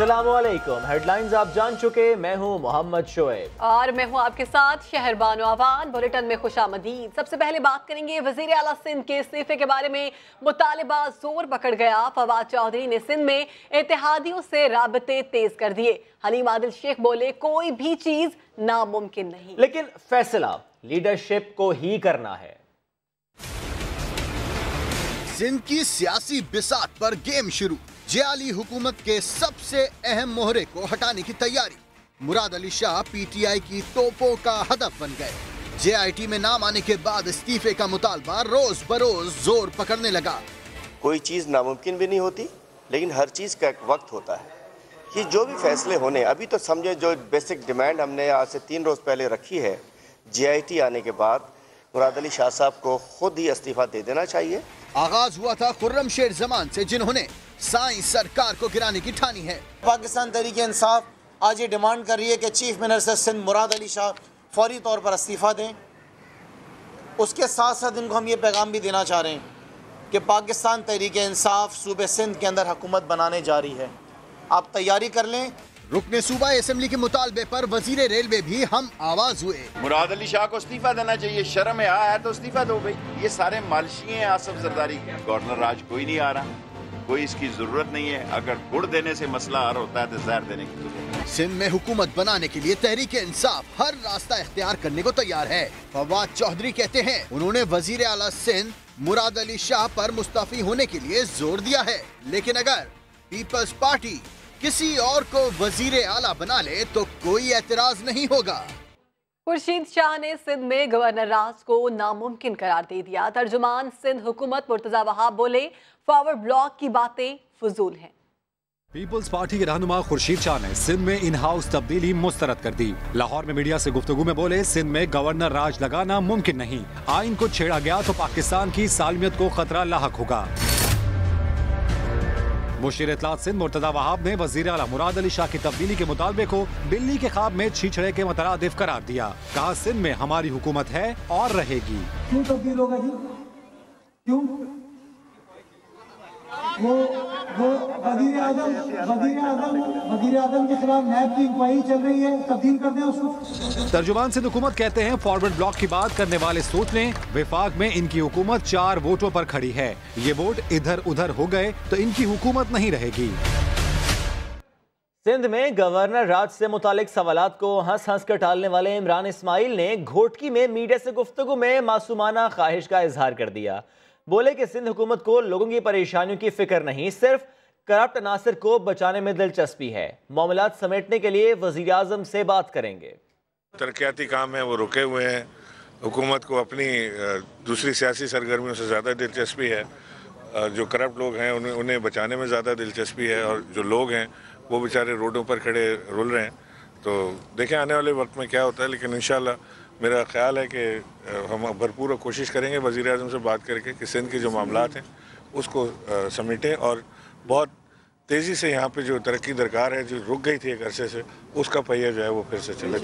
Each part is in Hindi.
अस्सलामुअलैकुम। हेडलाइंस आप जान चुके, मैं हूं मोहम्मद शोएब और मैं हूं आपके साथ शहरबानो आवान। बुलेटिन में खुशामदीद। सबसे पहले बात करेंगे वजीर आला सिंध के इस्तीफे के बारे में। मुतालिबा जोर पकड़ गया। फवाद चौधरी ने सिंध में इत्तेहादियों से राबते तेज कर दिए। हलीम आदिल शेख बोले कोई भी चीज नामुमकिन नहीं, लेकिन फैसला लीडरशिप को ही करना है। सिंध की सियासी बिसात पर गेम शुरू। जियाली हुकूमत के सबसे अहम मोहरे को हटाने की तैयारी। मुराद अली शाह पीटीआई की तोपों का हदफ बन गए। जेआईटी में नाम आने के बाद इस्तीफे का मुतालबा रोज बरोज जोर पकड़ने लगा। कोई चीज़ नामुमकिन भी नहीं होती, लेकिन हर चीज़ का एक वक्त होता है कि जो भी फैसले होने, अभी तो समझे जो बेसिक डिमांड हमने आज से 3 रोज़ पहले रखी है, जेआईटी आने के बाद मुराद अली शाह साहब को खुद ही इस्तीफा दे देना चाहिए। आगाज हुआ था खुर्रम शेर जमान से, जिन्होंने साइंस सरकार को गिराने की ठानी है। पाकिस्तान तहरीक इंसाफ आज ये डिमांड कर रही है कि चीफ मिनिस्टर सिंध मुराद अली शाह फौरी तौर पर इस्तीफा दें। उसके साथ साथ इनको हम ये पैगाम भी देना चाह रहे हैं कि पाकिस्तान तहरीक इंसाफ सूबे सिंध के अंदर हुकूमत बनाने जा रही है, आप तैयारी कर लें। रुकने सूबा असेंबली के मुतालबे पर वजीर रेलवे भी हम आवाज हुए। मुराद अली शाह को इस्तीफा देना चाहिए। शर्म है तो इस्तीफा दो भाई। ये सारे मालशी हैं आसिफ जरदारी। गवर्नर राज कोई नहीं आ रहा, कोई इसकी जरूरत नहीं है। अगर गुड़ देने से मसला हल होता है तो जहर देने की जरूरत है। सिंध में हुकूमत बनाने के लिए तहरीक इंसाफ हर रास्ता इख्तियार करने को तैयार है। फवाद चौधरी कहते हैं उन्होंने वजीर आला सिंध मुराद अली शाह पर मुस्तफी होने के लिए जोर दिया है, लेकिन अगर पीपल्स पार्टी किसी और को वजीर आला बना ले तो कोई एतराज नहीं होगा। खुर्शीद शाह ने सिंध में गवर्नर राज को नामुमकिन करार दे दिया। तर्जुमान सिंध हुकूमत मुर्तजा वहाब बोले फॉरवर्ड ब्लॉक की बातें फजूल हैं। पीपल्स पार्टी के रहनुमा खुर्शीद शाह ने सिंध में इन हाउस तब्दीली मुस्तरद कर दी। लाहौर में मीडिया से गुफ्तगू में बोले सिंध में गवर्नर राज लगाना मुमकिन नहीं। आइन को छेड़ा गया तो पाकिस्तान की सालमियत को खतरा लाहक होगा। मुशीर इत्तलात सिंध मुर्तजा वहाब ने वजीर आला मुराद अली शाह की तब्दीली के मुतालबे को बिल्ली के ख्वाब में छीछड़े के मुतरादिफ करार दिया। कहा सिंध में हमारी हुकूमत है और रहेगी। क्यों तब्दील होगा जी? क्यों? वो वजीर आजम के खिलाफ नैब की इंक्वायरी चल रही है, तब्दील कर दें उसको। तर्जुमान सिंध हुकूमत कहते हैं फॉरवर्ड ब्लॉक की बात करने वाले सोच लें, विफाक में इनकी हुकूमत 4 वोटों पर खड़ी है। ये वोट इधर उधर हो गए तो इनकी हुकूमत नहीं रहेगी। सिंध में गवर्नर राज से मुतालिक सवालात को हंस हंस कर टालने वाले इमरान इस्माइल ने घोटकी में मीडिया से गुफ्तगू में मासूमाना ख्वाहिश का इजहार कर दिया। बोले कि सिंध हुकूमत को लोगों की परेशानियों की फिक्र नहीं, सिर्फ करप्ट अनासर को बचाने में दिलचस्पी है। मामलात समेटने के लिए वजीर आजम से बात करेंगे। तरक्याती काम है वो रुके हुए हैं। हुकूमत को अपनी दूसरी सियासी सरगर्मियों से ज़्यादा दिलचस्पी है। जो करप्ट लोग हैं उन्हें बचाने में ज़्यादा दिलचस्पी है, और जो लोग हैं वो बेचारे रोडों पर खड़े रुल रहे हैं। तो देखें आने वाले वक्त में क्या होता है, लेकिन इंशाल्लाह मेरा ख्याल है कि हम भरपूर कोशिश करेंगे वज़ीर आज़म से बात करके कि सिंध के जो मामलात हैं उसको समेटें, और बहुत तेज़ी से यहाँ पे जो तरक्की दरकार है, जो रुक गई थी एक अरसे से, उसका पहिया जो है वो फिर से चले।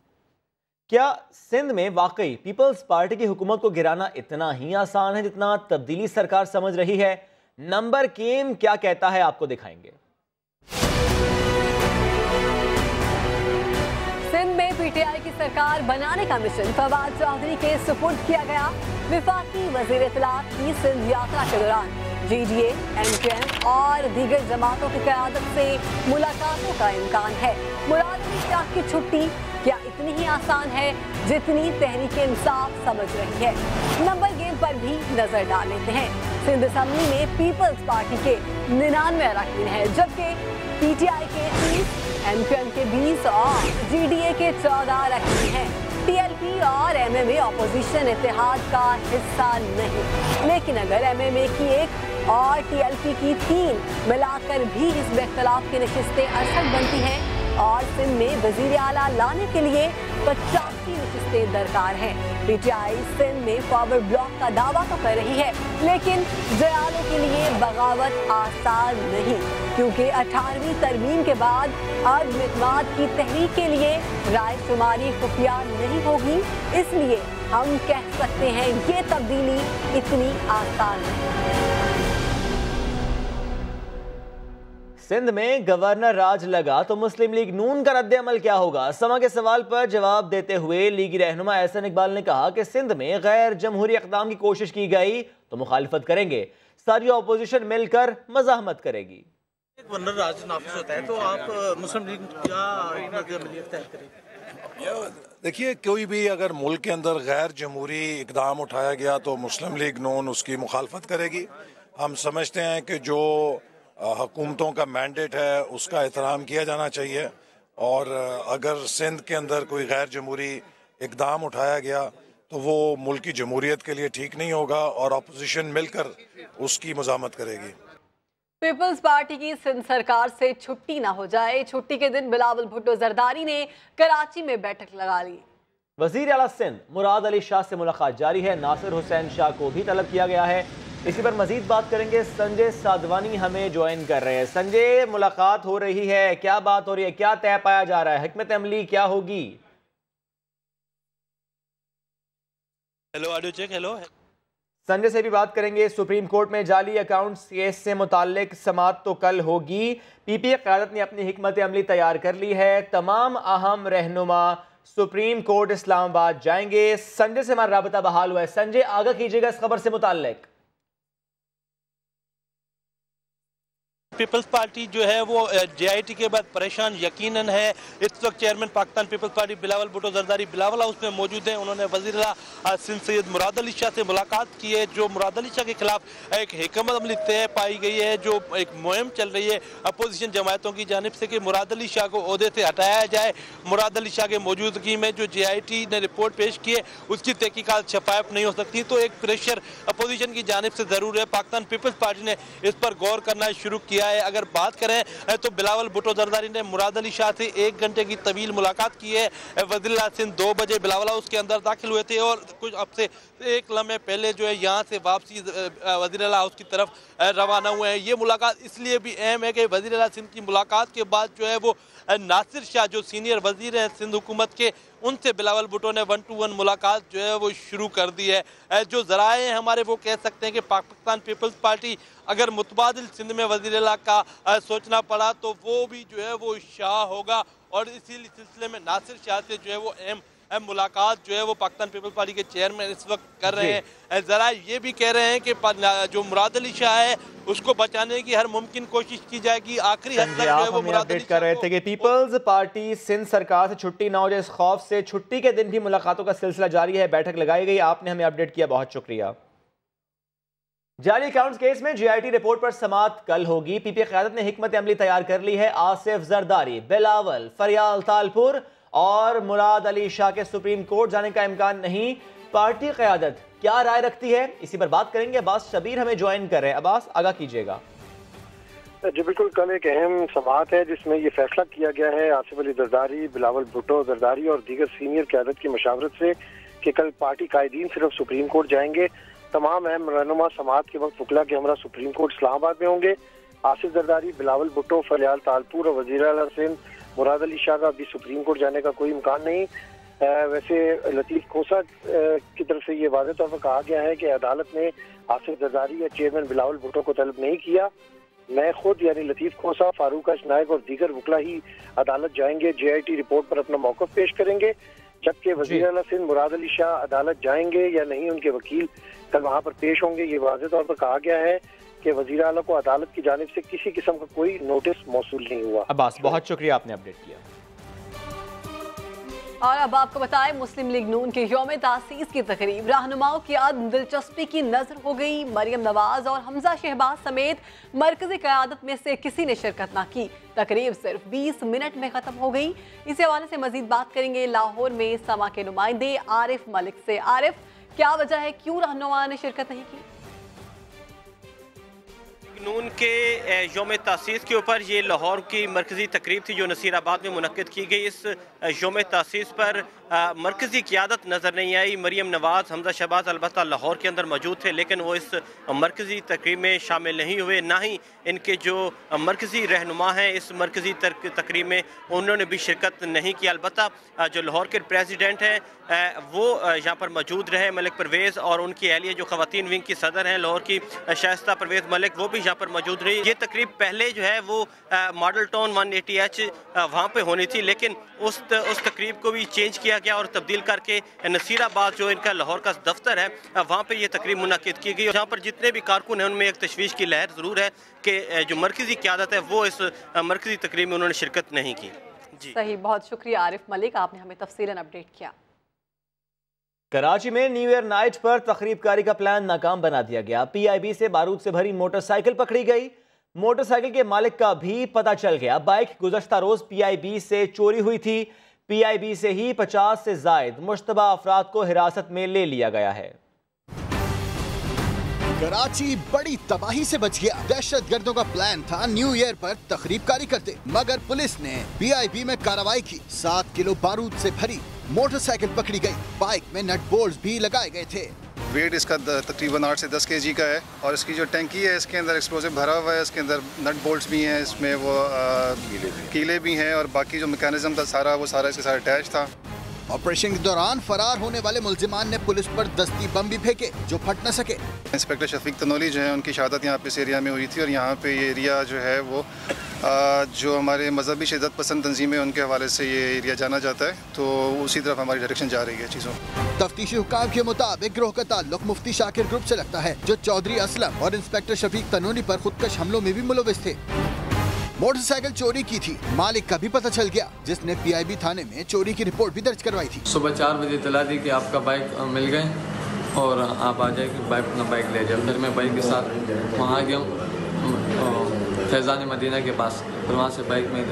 क्या सिंध में वाकई पीपल्स पार्टी की हुकूमत को गिराना इतना ही आसान है जितना तब्दीली सरकार समझ रही है? नंबर गेम क्या कहता है आपको दिखाएंगे। सिंध में पीटीआई की सरकार बनाने का मिशन फवाद चौधरी के सुपुर्द किया गया। विफाकी वजीर इत्तलात की सिंध यात्रा के दौरान जीडीए, एमकेएम और दीगर जमातों की क़यादत से मुलाकातों का इम्कान है। मुराद अली शाह की छुट्टी क्या इतनी ही आसान है जितनी तहरीक इंसाफ समझ रही है? नंबर गेम पर भी नजर डाल लेते हैं। सिंध असेंबली में पीपल्स पार्टी के 99 अरकान हैं, जबकि पीटीआई के 30, एमकेएम के 20 और जीडीए के 14 अरकान हैं। टीएलपी और एमएमए अपोजिशन इत्तेहाद का हिस्सा नहीं, लेकिन अगर एमएमए की 1 और टीएलपी की 3 मिलाकर भी इसमें इख्तलाफ की नशिस्तें 68 बनती हैं, और सिंध में वजीर आला लाने के लिए 85 नशिस्तें दरकार हैं। पीटीआई सिंध में फॉरवर्ड ब्लॉक का दावा तो कर रही है, लेकिन जयालों के लिए बगावत आसान नहीं, क्योंकि 18वीं तरमीम के बाद अदम इत्मीनान की तहरीक के लिए राय शुमारी खुफिया नहीं होगी। इसलिए हम कह सकते हैं ये तब्दीली इतनी आसान नहीं। सिंध में गवर्नर राज लगा तो मुस्लिम लीग नून का रद्द अमल क्या होगा? समा के सवाल पर जवाब देते हुए लीगी रहनुमा एहसन इकबाल ने कहा कि सिंध में गैर जमहूरी इक़दाम की कोशिश की गई तो मुखालिफत करेंगे, सारी अपोजिशन मिलकर मज़ाहमत करेगी। गवर्नर राज नाफिज होता है तो आप मुस्लिम लीग क्या अमलीत तय करेंगे? देखिए, कोई भी अगर मुल्क के अंदर गैर जमहूरी इकदाम उठाया गया तो मुस्लिम लीग नून उसकी मुखालफत करेगी। हम समझते हैं कि जो हुकूमतों का मैंडेट है उसका एहतराम किया जाना चाहिए, और अगर सिंध के अंदर कोई गैर जमहूरी इकदाम उठाया गया तो वो मुल्क की जमहूरियत के लिए ठीक नहीं होगा और अपोजिशन मिलकर उसकी मज़ामत करेगी। पीपल्स पार्टी की सिंध सरकार से छुट्टी ना हो जाए, छुट्टी के दिन बिलावल भुट्टो जरदारी ने कराची में बैठक लगा ली। वजीर आला सिंध मुराद अली शाह से मुलाकात जारी है, नासिर हुसैन शाह को भी तलब किया गया है। इसी पर मजीद बात करेंगे, संजय साधवानी हमें ज्वाइन कर रहे हैं। संजय, मुलाकात हो रही है, क्या बात हो रही है, क्या तय पाया जा रहा है, हिकमत अमली क्या होगी? Hello audio check. Hello Sanjay से भी बात करेंगे। सुप्रीम कोर्ट में जाली अकाउंट्स केस से मुताल्लिक समाअत तो कल होगी। पीपीए क़यादत ने अपनी हिकमत अमली तैयार कर ली है, तमाम अहम रहनुमा सुप्रीम कोर्ट इस्लामाबाद जाएंगे। संजय से हमारा राबता बहाल हुआ है। संजय, आगाह कीजिएगा इस खबर से मुताल्लिक। पीपल्स पार्टी जो है वो जेआईटी के बाद परेशान यकीनन है। इस वक्त चेयरमैन पाकिस्तान पीपल्स पार्टी बिलावल भुट्टो जरदारी बिलावल हाउस में मौजूद हैं। उन्होंने वज़ीर आला सिंध सैयद मुराद अली शाह से मुलाकात की है। जो मुराद अली शाह के खिलाफ एक हिकमत अमली तय पाई गई है, जो एक मुहिम चल रही है अपोजिशन जमातों की जानिब से कि मुराद अली शाह को ओहदे से हटाया जाए। मुराद अली शाह के मौजूदगी में जो जेआईटी ने रिपोर्ट पेश की है उसकी तहकीकात शफाफ नहीं हो सकती, तो एक प्रेशर अपोजिशन की जानिब से ज़रूर है। पाकिस्तान पीपल्स पार्टी ने इस पर गौर करना शुरू किया है। अगर बात करें तो बिलावल भुट्टो जरदारी ने मुराद अली शाह से 1 घंटे की तवील मुलाकात की है। वज़ीर आला सिंध 2 बजे बिलावल हाउस के अंदर दाखिल हुए थे और कुछ अब से 1 लम्हे पहले जो है यहाँ से वापसी वज़ीर आला हाउस की तरफ रवाना हुए हैं। ये मुलाकात इसलिए भी अहम है कि वज़ीर आला सिंध की मुलाकात के बाद जो है वो नासिर शाह जो सीनियर वज़ीर हैं सिंध हुकूमत के, उनसे बिलावल भुट्टो ने 1-to-1 मुलाकात जो है वो शुरू कर दी है। जो ज़राए हैं हमारे वो कह सकते हैं कि पाकिस्तान पीपल्स पार्टी अगर मुतबादिल सिंध में वज़ीर आला का सोचना पड़ा तो वो भी जो है वो शाह होगा, और इसी सिलसिले में नासिर शाह से जो है वो अहम मुलाकात जो है वो पाकिस्तान पीपल्स पार्टी के चेयरमैन इस वक्त कर रहे हैं। जरा ये भी कह रहे हैं कि जो मुराद अली शाह है उसको बचाने की हर मुमकिन कोशिश की जाएगी। आखिरी हद तक जो है वो मुराद अली कर रहे थे कि पीपल्स पार्टी सिंध सरकार से छुट्टी ना हो जाए, इस खौफ से छुट्टी के दिन भी मुलाकातों का सिलसिला जारी है। बैठक लगाई गई, आपने हमें अपडेट किया, बहुत शुक्रिया। जाली अकाउंट्स केस में जेआईटी रिपोर्ट पर समाअत कल होगी। पीपीए क़यादत ने हिकमत अमली तैयार कर ली है। आसिफ जरदारी, बिलावल, फरियाल तालपुर और मुराद अली शाह के सुप्रीम कोर्ट जाने का इम्कान नहीं। पार्टी क़यादत क्या राय रखती है, इसी पर बात करेंगे। अब्बास शबीर हमें ज्वाइन कर रहे हैं। अब्बास, आगाह कीजिएगा। जी बिल्कुल, कल एक अहम समाअत है जिसमें ये फैसला किया गया है आसिफ अली जरदारी, बिलावल भुट्टो जरदारी और दीगर सीनियर क़यादत की मशावरत से कि कल पार्टी कायदीन सिर्फ सुप्रीम कोर्ट जाएंगे। तमाम अहम रहनुमा समाअत के वक्त वकला के हमरा सुप्रीम कोर्ट इस्लामाबाद में होंगे। आसिफ जरदारी, बिलावल भुट्टो, फरियाल तालपुर और वज़ीर आला सिंध मुराद अली शाह का अभी सुप्रीम कोर्ट जाने का कोई इम्कान नहीं। वैसे लतीफ़ खोसा की तरफ से ये वाज़ेह तौर पर कहा गया है कि अदालत ने आसिफ जरदारी या चेयरमैन बिलावल भुट्टो को तलब नहीं किया। मैं खुद यानी लतीफ़ खोसा, फारूक नायक और दीगर वकला ही अदालत जाएंगे, जेआईटी रिपोर्ट पर अपना मौक़िफ़ पेश करेंगे। जबकि वज़ीर आला सिंध मुराद अली शाह अदालत जाएंगे या नहीं, उनके वकील कल वहाँ पर पेश होंगे। ये वाज़ेह तौर पर कहा गया है कि वज़ीर आला को अदालत की जानिब से किसी किस्म का कोई नोटिस मौसूल नहीं हुआ। अब्बास, बहुत शुक्रिया, आपने अपडेट किया। और अब आपको बताएं, मुस्लिम लीग नून के यौम तासीस की तकरीब रहनुमाओं की अदम दिलचस्पी की नजर हो गई। मरियम नवाज और हमजा शहबाज समेत मरकजी क़यादत में से किसी ने शिरकत ना की। तकरीब सिर्फ 20 मिनट में खत्म हो गई। इसी हवाले से मजीद बात करेंगे लाहौर में समा के नुमाइंदे आरिफ मलिक से। आरिफ, क्या वजह है, क्यों रहनुमा ने शिरकत नहीं की? नून के यौम तासीस के ऊपर ये लाहौर की मरकज़ी तकरीब थी जो नसीराबाद में मुनक्किद की गई। इस यौम तासीस पर मरकज़ी क़यादत नज़र नहीं आई। मरीम नवाज़, हमजा शहबाज अलबत्ता लाहौर के अंदर मौजूद थे, लेकिन वो इस मरकज़ी तकरीब में शामिल नहीं हुए। ना ही इनके जो मरकज़ी रहनुमा हैं इस मरकज़ी तकरीब में उन्होंने भी शिरकत नहीं की। अलबत्ता जो लाहौर के प्रेसिडेंट हैं वो यहाँ पर मौजूद रहे, मलिक परवेज़, और उनकी अहलिया जो ख़वातीन विंग की सदर हैं लाहौर की शाइस्ता परवेज़ मलिक, वो भी यहाँ पर मौजूद रही। ये तकरीब पहले जो है वो मॉडल टाउन 180H वहाँ पे होनी थी, लेकिन उस तकरीब को भी चेंज किया गया और तब्दील करके नसीराबाद जो इनका लाहौर का दफ्तर है वहाँ पे ये तकरीब मुनाकिद की गई। जहाँ पर जितने भी कारकुन हैं उनमें एक तशवीश की लहर ज़रूर है कि जो मरकज़ी क़यादत है वो इस मरकज़ी तकरीब में उन्होंने शिरकत नहीं की। जी सही, बहुत शुक्रिया आरिफ मलिक, आपने हमें तफसीलन अपडेट किया। कराची में न्यू ईयर नाइट पर तकरीबकारी का प्लान नाकाम बना दिया गया। PIB से बारूद से भरी मोटरसाइकिल पकड़ी गई। मोटरसाइकिल के मालिक का भी पता चल गया। बाइक गुज़श्ता रोज PIB से चोरी हुई थी। PIB से ही 50 से जायद मुश्तबा अफराद को हिरासत में ले लिया गया है। कराची बड़ी तबाही से बच गया। दहशतगर्दों का प्लान था न्यू ईयर पर तकरीबकारी करते, मगर पुलिस ने PIB में कार्रवाई की। 7 किलो बारूद से भरी मोटरसाइकिल पकड़ी गई। बाइक में नट बोल्ट्स भी लगाए गए थे। वेट इसका तकरीबन 8 से 10 kg का है और इसकी जो टैंकी है इसके अंदर एक्सप्लोसिव भरा हुआ है। इसके अंदर नट बोल्ट्स भी हैं, इसमें वो कीले भी हैं और बाकी जो मैकेनिज्म था सारा इसके साथ अटैच था। ऑपरेशन के दौरान फरार होने वाले मुल्जिमान ने पुलिस पर दस्ती बम भी फेंके जो फट न सके। इंस्पेक्टर शफीक तनोली जो है उनकी शहादत यहाँ पे इस एरिया में हुई थी और यहाँ पे ये एरिया जो है वो जो हमारे मजहबी शिद्दत पसंद तंजीमें उनके हवाले से ये एरिया जाना जाता है, तो उसी तरफ हमारी डायरेक्शन जा रही है चीज़ों। तफ्तीशी हुकाम के मुताबिक गिरोह का ताल्लुक मुफ्ती शाकिर ग्रुप से लगता है, जो चौधरी असलम और इंस्पेक्टर शफीक तनोली पर खुदकश हमलों में भी मुलविस थे। मोटरसाइकिल चोरी की थी, मालिक का भी पता चल गया, जिसने PIB थाने में चोरी की रिपोर्ट भी दर्ज करवाई थी। सुबह 4 बजे इत्तला दी कि आपका बाइक मिल गए और आप आ जाए अपना बाइक ले जाए। फिर मैं बाइक के साथ वहाँ गया फैज़ान मदीना के पास, फिर वहाँ से बाइक में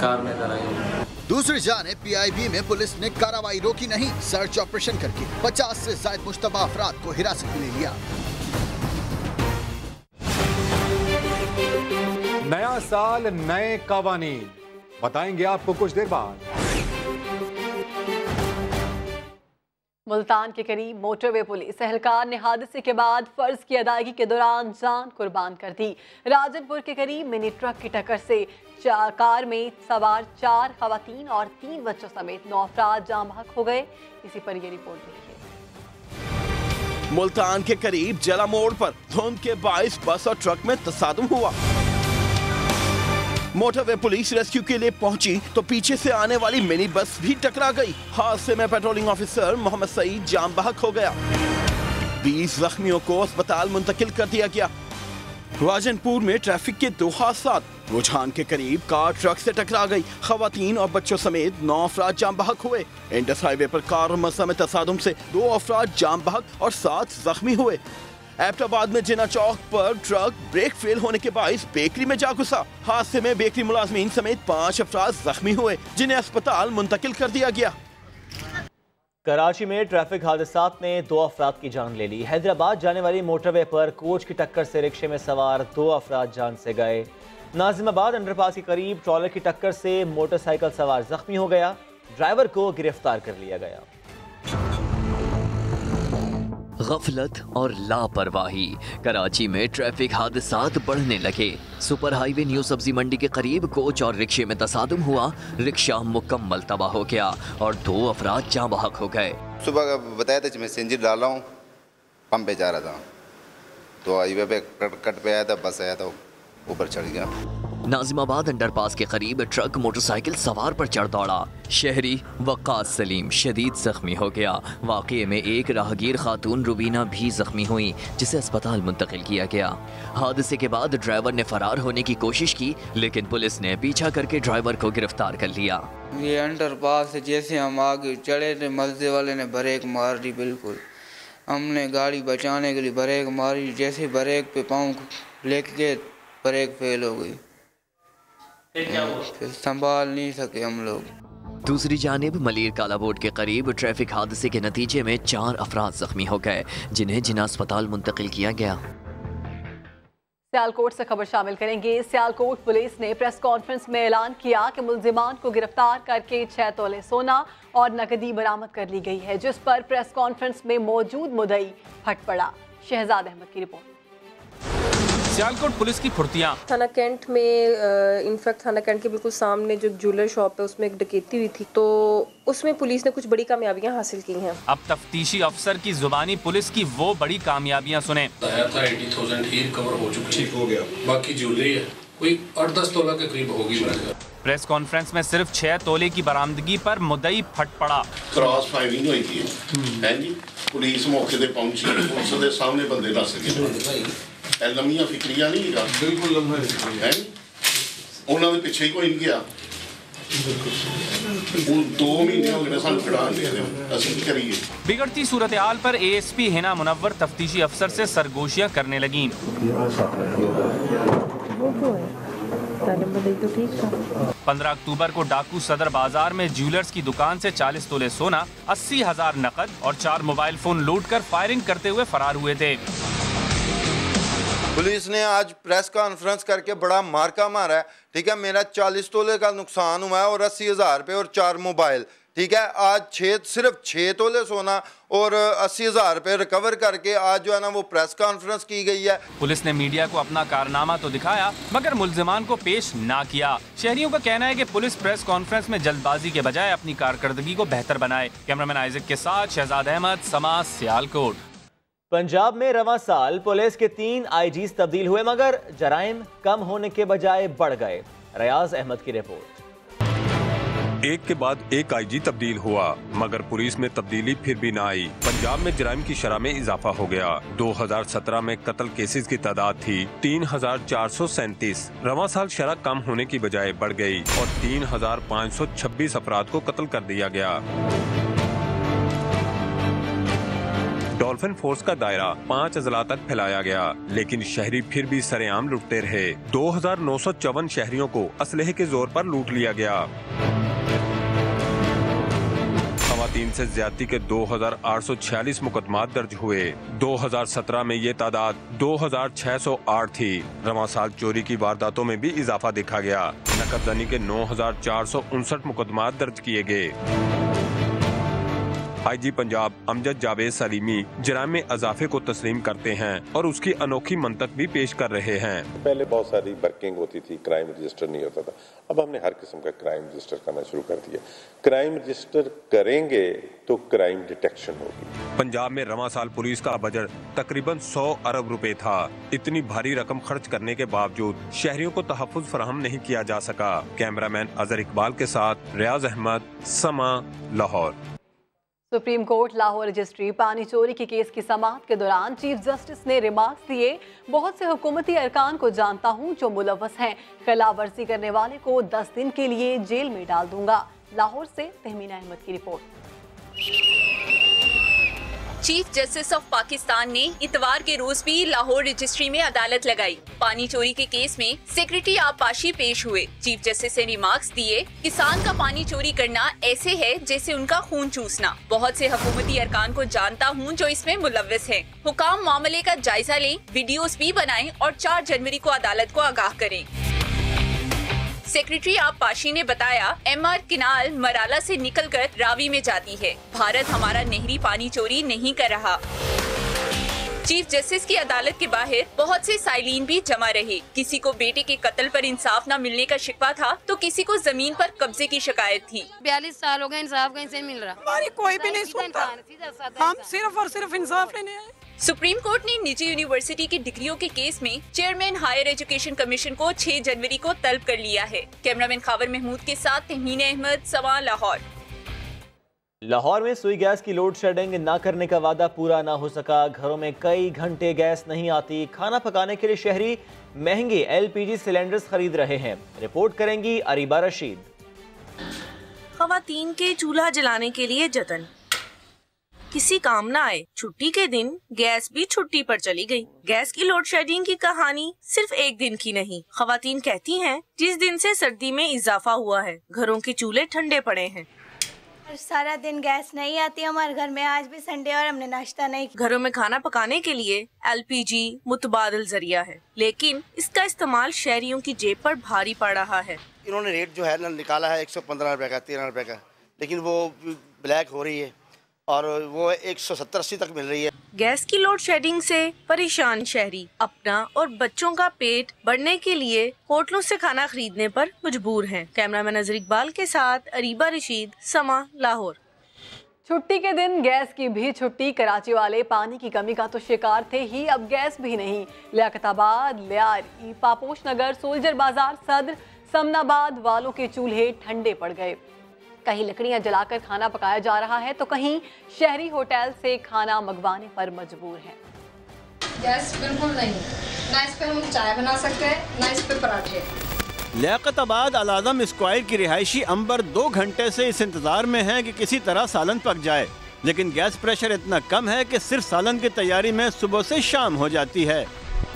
कार में इधर आई। दूसरी जानिब PIB में पुलिस ने कार्रवाई रोकी नहीं, सर्च ऑपरेशन करके 50 से ज्यादा मुश्तबा अफराद को हिरासत में ले लिया। नया साल नए कवानीन, बताएंगे आपको कुछ देर बाद। मुल्तान के करीब मोटरवे पुलिस एहलकार ने हादसे के बाद फर्ज की अदायगी के दौरान जान कुर्बान कर दी। राजनपुर के करीब मिनी ट्रक की टक्कर से कार में सवार 4 खवातीन और 3 बच्चों समेत 9 अफराद जाम बहक हो गए। इसी पर यह रिपोर्ट देखिए। मुल्तान के करीब जला मोड़ पर धुंध के बाइस बस और ट्रक में तसादुम हुआ। मोटरवे पुलिस रेस्क्यू के लिए पहुंची तो पीछे से आने वाली मिनी बस भी टकरा गई। हादसे में पेट्रोलिंग ऑफिसर मोहम्मद सईद जाम बहक हो गया। 20 जख्मियों को अस्पताल मुंतकिल कर दिया गया। राजनपुर में ट्रैफिक के 2 हादसा। रुझान के करीब कार ट्रक से टकरा गई। खवातीन और बच्चों समेत 9 अफराद जाम बहक हुए। इंडस हाईवे पर कार और मसा में तसादुम से 2 अफराद जाम बहक और 7 जख्मी हुए। एबटाबाद में जिना चौक पर ट्रक ब्रेक फेल होने के बाइस बेकरी में जा घुसा। हादसे में बेकरी मुलाजमीन समेत 5 अफराद जख्मी हुए, जिन्हें अस्पताल मुंतकिल कर दिया गया। कराची में ट्रैफिक हादसात ने 2 अफराद की जान ले ली। हैदराबाद जाने वाली मोटरवे पर कोच की टक्कर से रिक्शे में सवार 2 अफराद जान से गए। नाजिमाबाद अंडरपास के करीब ट्रॉलर की टक्कर से मोटरसाइकिल सवार जख्मी हो गया। ड्राइवर को गिरफ्तार कर लिया गया। गफलत और लापरवाही, कराची में ट्रैफिक हादसात बढ़ने लगे। सुपर हाईवे न्यू सब्जी मंडी के करीब कोच और रिक्शे में तसादुम हुआ। रिक्शा मुकम्मल तबाह हो गया और 2 अफराद जाँ बहक हो गए। सुबह बताया था मैं सीएनजी डाल रहा हूँ, पंप पे जा रहा था तो हाईवे पे कट पे आया था, बस आया था ऊपर चढ़ गया। नाजिमाबाद अंडरपास के करीब ट्रक मोटरसाइकिल सवार पर चढ़ दौड़ा। शहरी वक्कास सलीम शदीद जख्मी हो गया। वाक़ये में एक राहगीर खातून रुबीना भी जख्मी हुई, जिसे अस्पताल मुंतकिल किया गया। हादसे के बाद ड्राइवर ने फरार होने की कोशिश की, लेकिन पुलिस ने पीछा करके ड्राइवर को गिरफ्तार कर लिया। ये अंडरपास से जैसे हम आगे चढ़े थे, मस्जिद वाले ने ब्रेक मार दी। बिल्कुल हमने गाड़ी बचाने के लिए ब्रेक मारी, जैसे ब्रेक पे पाँव लेके ब्रेक फेल हो गई, फिर संभाल नहीं सके हम लोग। दूसरी जानिब मलीर कालाबोट के करीब ट्रैफिक हादसे के नतीजे में 4 अफराद जख्मी हो गए, जिन्हें जिना अस्पताल मुंतकिल किया गया। सियालकोट से खबर शामिल करेंगे। सियालकोट पुलिस ने प्रेस कॉन्फ्रेंस में ऐलान किया कि मुल्जिमान को गिरफ्तार करके 6 तोले सोना और नकदी बरामद कर ली गई है, जिस पर प्रेस कॉन्फ्रेंस में मौजूद मुद्दई फट पड़ा। शहजाद अहमद की रिपोर्ट। सियालकोट पुलिस की फुर्तियां। थाना कैंट में इनफैक्ट थाना कैंट के बिल्कुल सामने जो ज्वेलर शॉप है उसमें एक डकैती हुई थी, तो उसमें पुलिस ने कुछ बड़ी कामयाबियां हासिल की हैं। अब तफ्तीशी अफसर की जुबानी पुलिस की वो बड़ी कामयाबियां सुने। 80,000 ही रिकवर हो चुकी, ठीक हो गया, बाकी ज्वेलरी है कोई 8-10 तोला के करीब होगी। प्रेस कॉन्फ्रेंस में सिर्फ 6 तोले की बरामदगी पर मुद्दई फट पड़ा। क्रॉस फायरिंग हुई थी है जी, पुलिस मौके पे पहुंची, पुलिस के सामने बंदे दस गए, लम्हियां फिक्रियां नहीं है, बिल्कुल लम्हा है, उन्होंने पीछे ही कोई नहीं गया। 2 महीने हो गए सानू खड़ा असं करिए। बिगड़ती सूरत हाल पर ASP हिना मुनव्वर तफ्तीशी अफसर से सरगोशियां करने लगी। 15 अक्टूबर को डाकू सदर बाजार में ज्वेलर्स की दुकान से 40 तोले सोना, 80,000 नकद और 4 मोबाइल फोन लूट कर फायरिंग करते हुए फरार हुए थे। पुलिस ने आज प्रेस कॉन्फ्रेंस करके बड़ा मार्का मारा है, ठीक है। मेरा 40 तोले का नुकसान हुआ है और 80,000 रुपये और 4 मोबाइल, ठीक है। आज सिर्फ 6 तोले सोना और 80,000 रुपये रिकवर करके आज जो है ना वो प्रेस कॉन्फ्रेंस की गई है। पुलिस ने मीडिया को अपना कारनामा तो दिखाया मगर मुल्जिमान को पेश ना किया। शहरियों का कहना है कि पुलिस प्रेस कॉन्फ्रेंस में जल्दबाजी के बजाय अपनी कारकर्दगी को बेहतर बनाए। कैमरामैन आइजक के साथ शहजाद अहमद, समा, सियालकोट। पंजाब में रवां साल पुलिस के 3 IGs तब्दील हुए मगर जराइम कम होने के बजाय बढ़ गए। रियाज अहमद की रिपोर्ट। एक के बाद एक IG तब्दील हुआ मगर पुलिस में तब्दीली फिर भी न आई। पंजाब में जराइम की शरह में इजाफा हो गया। 2017 में कत्ल केसेस की तादाद थी 3,437। रवां साल शरह कम होने की बजाय बढ़ गई और 3,526 अफराद को कत्ल कर दिया गया। डॉल्फिन फोर्स का दायरा 5 अजला तक फैलाया गया लेकिन शहरी फिर भी सरेआम लूटते रहे। 2,954 शहरियों को असलहे के जोर पर लूट लिया गया। खवातीन से ज्यादती के 2,846 मुकदमात दर्ज हुए। 2017 में ये तादाद 2,608 थी। रवां साल चोरी की वारदातों में भी इजाफा देखा गया। नकदजनी के 9,459 मुकदमात दर्ज किए गए। IG पंजाब अमजद जावेद सलीमी जराइम में इजाफे को तस्लीम करते हैं और उसकी अनोखी मंतक भी पेश कर रहे हैं। पहले बहुत सारी वर्किंग होती थी, क्राइम रजिस्टर नहीं होता था। अब हमने हर किस्म का क्राइम रजिस्टर करना शुरू कर दिया। क्राइम रजिस्टर करेंगे तो क्राइम डिटेक्शन होगी। पंजाब में रवां साल पुलिस का बजट तकरीबन 100 अरब रुपए था। इतनी भारी रकम खर्च करने के बावजूद शहरियों को तहफ़्फ़ुज़ फराहम नहीं किया जा सका। कैमरामैन अजहर इकबाल के साथ रियाज अहमद, समा, Lahore. Supreme court Lahore registry पानी चोरी के केस की समाअत के दौरान चीफ जस्टिस ने रिमार्क्स दिए। बहुत से हुकूमती अरकान को जानता हूं जो मुलव्वस हैं। खिलाफ वर्जी करने वाले को 10 दिन के लिए जेल में डाल दूंगा। लाहौर से तहमीना अहमद की report. Chief justice of Pakistan ने इतवार के रोज भी लाहौर रजिस्ट्री में अदालत लगाई। पानी चोरी के केस में सेक्रेटरी आबपाशी पेश हुए। चीफ जस्टिस ने रिमार्क्स दिए, किसान का पानी चोरी करना ऐसे है जैसे उनका खून चूसना। बहुत से हुकूमती अरकान को जानता हूँ जो इसमें मुलव्वस हैं। हुकाम मामले का जायजा लें, वीडियोस भी बनाएं और 4 जनवरी को अदालत को आगाह करें। सेक्रेटरी आबपाशी ने बताया, MR किनाल मराला से निकलकर रावी में जाती है। भारत हमारा नहरी पानी चोरी नहीं कर रहा। चीफ जस्टिस की अदालत के बाहर बहुत से साइलिन भी जमा रहे। किसी को बेटे के कत्ल पर इंसाफ न मिलने का शिकवा था तो किसी को जमीन पर कब्जे की शिकायत थी। 42 साल हो गए, इंसाफ कहीं से मिल रहा। हमारी कोई भी नहीं सुनता, हम सिर्फ और सिर्फ इंसाफ लेने आए। सुप्रीम कोर्ट ने निजी यूनिवर्सिटी की डिग्रियों के केस में चेयरमैन हायर एजुकेशन कमीशन को 6 जनवरी को तलब कर लिया है। कैमरामैन खावर महमूद के साथ तहमीना अहमद, सवा, लाहौर। लाहौर में सुई गैस की लोड शेडिंग न करने का वादा पूरा न हो सका। घरों में कई घंटे गैस नहीं आती। खाना पकाने के लिए शहरी महंगे LPG सिलेंडर्स खरीद रहे हैं। रिपोर्ट करेंगी अरीबा रशीद। खवातीन के चूल्हा जलाने के लिए जतन, किसी काम न आए। छुट्टी के दिन गैस भी छुट्टी पर चली गई। गैस की लोड शेडिंग की कहानी सिर्फ एक दिन की नहीं। खवातीन कहती हैं, जिस दिन से सर्दी में इजाफा हुआ है, घरों के चूल्हे ठंडे पड़े हैं। सारा दिन गैस नहीं आती हमारे घर में, आज भी संडे और हमने नाश्ता नहीं किया। घरों में खाना पकाने के लिए LPG मुतबादिल जरिया है, लेकिन इसका इस्तेमाल शहरियों की जेब पर भारी पड़ रहा है। इन्होंने रेट जो है ना निकाला है 115 रुपए का, 13 रुपए का, लेकिन वो ब्लैक हो रही है और वो 170-80 तक मिल रही है। गैस की लोड शेडिंग से परेशान शहरी अपना और बच्चों का पेट भरने के लिए होटलों से खाना खरीदने पर मजबूर हैं। कैमरामैन नजर इकबाल के साथ अरीबा रशीद, समा, लाहौर। छुट्टी के दिन गैस की भी छुट्टी। कराची वाले पानी की कमी का तो शिकार थे ही, अब गैस भी नहीं। लियाकताबाद, लियारी, पापोश नगर, सोल्जर बाजार, सदर, समनाबाद वालों के चूल्हे ठंडे पड़ गए। कहीं लकड़ियां जलाकर खाना पकाया जा रहा है तो कहीं शहरी होटल से खाना मंगवाने पर मजबूर हैं। गैस बिल्कुल नहीं, ना इस पे हम चाय बना सकते हैं, ना इस पे पराठे। लियाकताबाद अल-आज़म स्क्वायर की रिहायशी अंबर 2 घंटे से इस इंतजार में है कि किसी तरह सालन पक जाए, लेकिन गैस प्रेशर इतना कम है कि सिर्फ सालन की तैयारी में सुबह से शाम हो जाती है।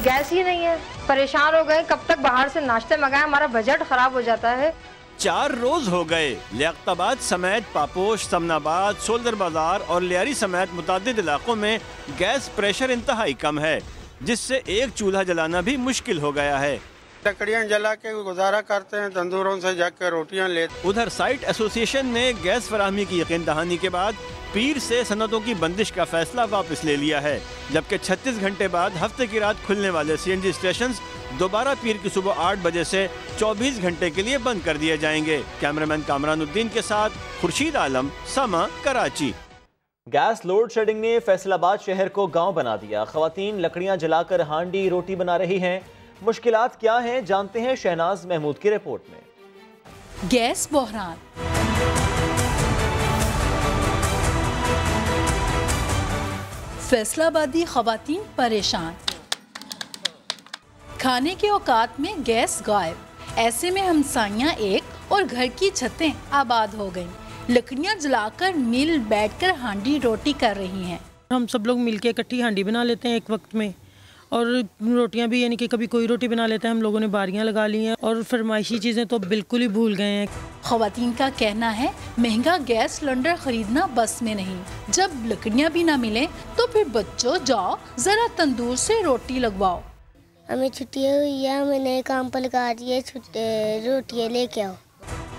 गैस ही नहीं है, परेशान हो गए, कब तक बाहर से नाश्ते मंगाए, हमारा बजट खराब हो जाता है। 4 रोज हो गए। लियाकताबाद समेत पापोश, समनाबाद, सोल्जर बाजार और लियारी समेत मुतादिद इलाकों में गैस प्रेशर इंतहाई कम है, जिससे एक चूल्हा जलाना भी मुश्किल हो गया है। लकड़ियाँ जला के गुजारा करते हैं, तंदूरों से जाकर रोटियाँ लेते। उधर साइट एसोसिएशन ने गैस फराहमी की यकीन दहानी के बाद पीर से सनतों की बंदिश का फैसला वापस ले लिया है, जबकि 36 घंटे बाद हफ्ते की रात खुलने वाले CNG स्टेशन दोबारा पीर की सुबह 8 बजे से 24 घंटे के लिए बंद कर दिए जाएंगे। कैमरामैन कामरानुद्दीन के साथ खुर्शीद आलम, समा, कराची। गैस लोड शेडिंग ने फैसलाबाद शहर को गांव बना दिया। खवातीन लकड़ियां जलाकर हांडी रोटी बना रही हैं। मुश्किलात क्या हैं, जानते हैं शहनाज महमूद की रिपोर्ट में। गैस बहरान। फैसलाबादी खवातीन परेशान, खाने के औकात में गैस गायब। ऐसे में हमसाइयाँ एक और घर की छतें आबाद हो गईं। लकड़ियाँ जलाकर मिल बैठकर हांडी रोटी कर रही हैं। हम सब लोग मिलके इकट्ठी हांडी बना लेते हैं एक वक्त में, और रोटियां भी, यानी कि कभी कोई रोटी बना लेते हैं। हम लोगों ने बारियां लगा ली हैं और फरमाइशी चीज़ें तो बिल्कुल ही भूल गए हैं। खवातीन का कहना है महंगा गैस सिलेंडर खरीदना बस में नहीं, जब लकड़ियां भी ना मिले तो फिर बच्चों जाओ जरा तंदूर से रोटी लगवाओ। हमें छुट्टियाँ हुई है, हमें नए काम पर लगा दिए, रोटियाँ लेके आओ।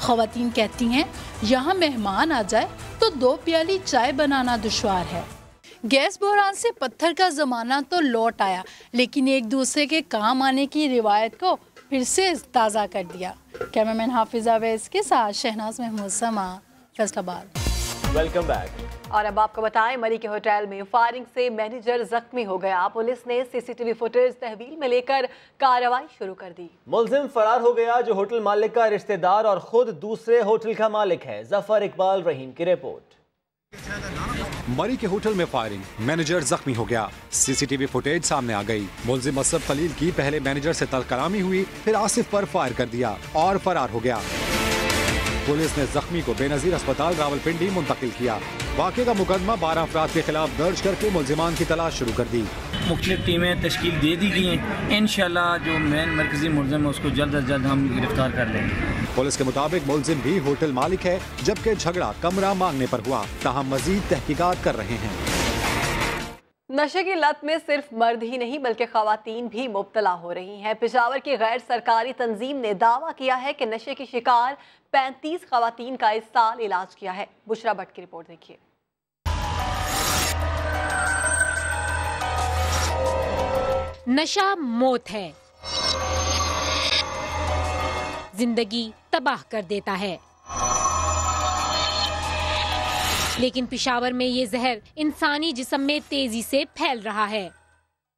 खवातीन कहती हैं यहाँ मेहमान आ जाए तो 2 प्याली चाय बनाना दुश्वार है। गैस बहरान से पत्थर का जमाना तो लौट आया, लेकिन एक दूसरे के काम आने की रिवायत को फिर से ताज़ा कर दिया। कैमरामैन हाफिज अवैस के साथ शहनाज महमूद, समा, फैसलाबाद। Welcome back. और अब आपको बताएं, मरी के होटल में फायरिंग से मैनेजर जख्मी हो गया। पुलिस ने CCTV फुटेज तहवील में लेकर कार्रवाई शुरू कर दी। मुलजिम फरार हो गया, जो होटल मालिक का रिश्तेदार और खुद दूसरे होटल का मालिक है। जफर इकबाल रहीम की रिपोर्ट। मरी के होटल में फायरिंग, मैनेजर जख्मी हो गया। CCTV फुटेज सामने आ गई। मुलजिम असफ खलील की पहले मैनेजर से तलकलामी हुई, फिर आसिफ पर फायर कर दिया और फरार हो गया। पुलिस ने जख्मी को बेनजीर अस्पताल रावलपिंडी मुंतकिल किया। वाक़े का मुकदमा 12 अफराद के खिलाफ दर्ज करके मुलजिमान की तलाश शुरू कर दी। मुख्तलिफ टीमें तश्कील दे दी गई हैं। इंशाल्लाह जो मेन मरकजी मुलजिम है उसको जल्द अज जल्द हम गिरफ्तार कर लेंगे। पुलिस के मुताबिक मुलजिम भी होटल मालिक है, जबकि झगड़ा कमरा मांगने पर हुआ। ताहम मजीद तहकीकात कर रहे हैं। नशे की लत में सिर्फ मर्द ही नहीं बल्कि खवातीन भी मुब्तला हो रही हैं। पेशावर की गैर सरकारी तंजीम ने दावा किया है कि नशे की शिकार 35 खवातीन का इस साल इलाज किया है। बुशरा भट्ट की रिपोर्ट देखिए। नशा मौत है, जिंदगी तबाह कर देता है, लेकिन पेशावर में ये जहर इंसानी जिस्म में तेजी से फैल रहा है।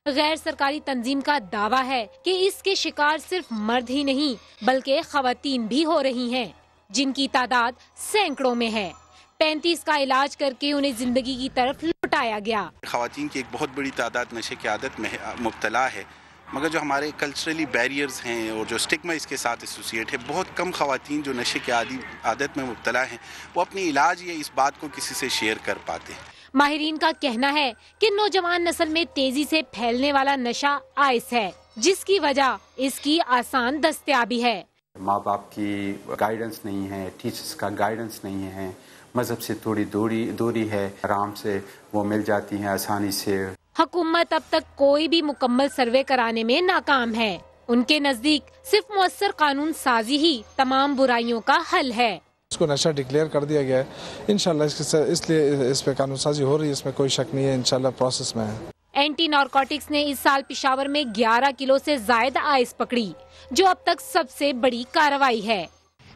गैर सरकारी तंजीम का दावा है कि इसके शिकार सिर्फ मर्द ही नहीं बल्कि खवातीन भी हो रही हैं, जिनकी तादाद सैकड़ों में है। 35 का इलाज करके उन्हें जिंदगी की तरफ लौटाया गया। खवातीन की एक बहुत बड़ी तादाद नशे की आदत में मुब्तला है, मगर जो हमारे कल्चरली बैरियर्स हैं और जो स्टिग्मा इसके साथ एसोसिएट है, बहुत कम खवातीन जो नशे की आदत में मुब्तला हैं वो अपनी इलाज या इस बात को किसी से शेयर कर पाते हैं। माहिरीन का कहना है कि नौजवान नस्ल में तेजी से फैलने वाला नशा आइस है, जिसकी वजह इसकी आसान दस्तयाबी है। माँ बाप की गाइडेंस नहीं है, टीचर्स का गाइडेंस नहीं है, मजहब से थोड़ी दूरी है, आराम से वो मिल जाती हैं आसानी से। हुकूमत अब तक कोई भी मुकम्मल सर्वे कराने में नाकाम है। उनके नजदीक सिर्फ मुअस्सर कानून साजी ही तमाम बुराइयों का हल है। इसको नशा डिक्लेयर कर दिया गया है, इंशाल्लाह इसलिए इस पे कानून साजी हो रही है, इसमें कोई शक नहीं है, इंशाल्लाह प्रोसेस में है। एंटी नारकोटिक्स ने इस साल पेशावर में 11 किलो से ज्यादा आइस पकड़ी, जो अब तक सबसे बड़ी कार्रवाई है।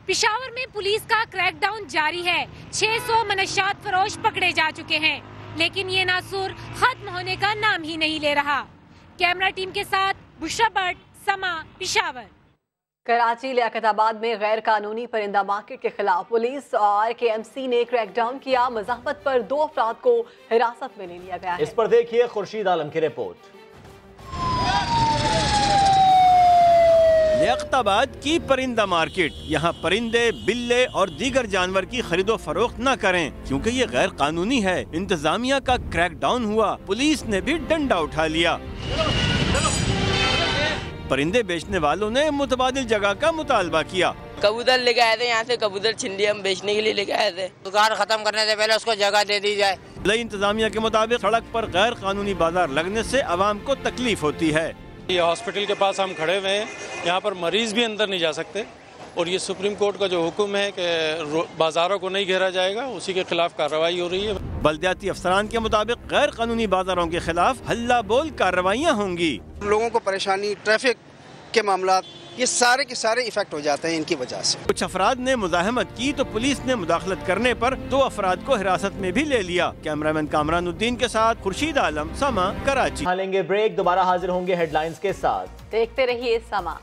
पेशावर में पुलिस का क्रैकडाउन जारी है। 600 मनशात फरोश पकड़े जा चुके हैं, लेकिन ये नासूर खत्म होने का नाम ही नहीं ले रहा। कैमरा टीम के साथ बुशरा भट्ट, समा, पेशावर। कराची लियाकताबाद में गैर कानूनी परिंदा मार्केट के खिलाफ पुलिस और KMC ने क्रैकडाउन किया। मज़ाहमत पर 2 अफराद को हिरासत में ले लिया गया है। इस पर देखिए खुर्शीद आलम की रिपोर्ट। लियाकताबाद की परिंदा मार्केट, यहाँ परिंदे, बिल्ले और दीगर जानवर की खरीदो फरोख्त न करें, क्योंकि ये गैर कानूनी है। इंतजामिया का क्रैकडाउन हुआ, पुलिस ने भी डंडा उठा लिया। परिंदे बेचने वालों ने मुतबादिल जगह का मुतालबा किया। कबूतर लेके आए थे, यहाँ से कबूतर छिंडी हम बेचने के लिए लेके आए थे। दुकान खत्म करने से पहले उसको जगह दे दी जाए। जिला इंतजामिया के मुताबिक सड़क पर गैर कानूनी बाजार लगने से आवाम को तकलीफ होती है। ये हॉस्पिटल के पास हम खड़े हुए हैं, यहाँ पर मरीज भी अंदर नहीं जा सकते, और ये सुप्रीम कोर्ट का जो हुक्म है कि बाजारों को नहीं घेरा जाएगा, उसी के खिलाफ कार्रवाई हो रही है। बल्दियाती अफसरान के मुताबिक गैर कानूनी बाजारों के खिलाफ हल्ला बोल कार्रवाइयाँ होंगी। लोगों को परेशानी, ट्रैफिक के मामला, ये सारे के सारे इफेक्ट हो जाते हैं इनकी वजह से। कुछ अफराद ने मुजाहमत की तो पुलिस ने मुदाखलत करने पर 2 अफराद को हिरासत में भी ले लिया। कैमरामैन कामरानुद्दीन के साथ खुर्शीद आलम, समा, कराची। लेंगे ब्रेक, दोबारा हाजिर होंगे हेडलाइंस के साथ। देखते रहिए समा।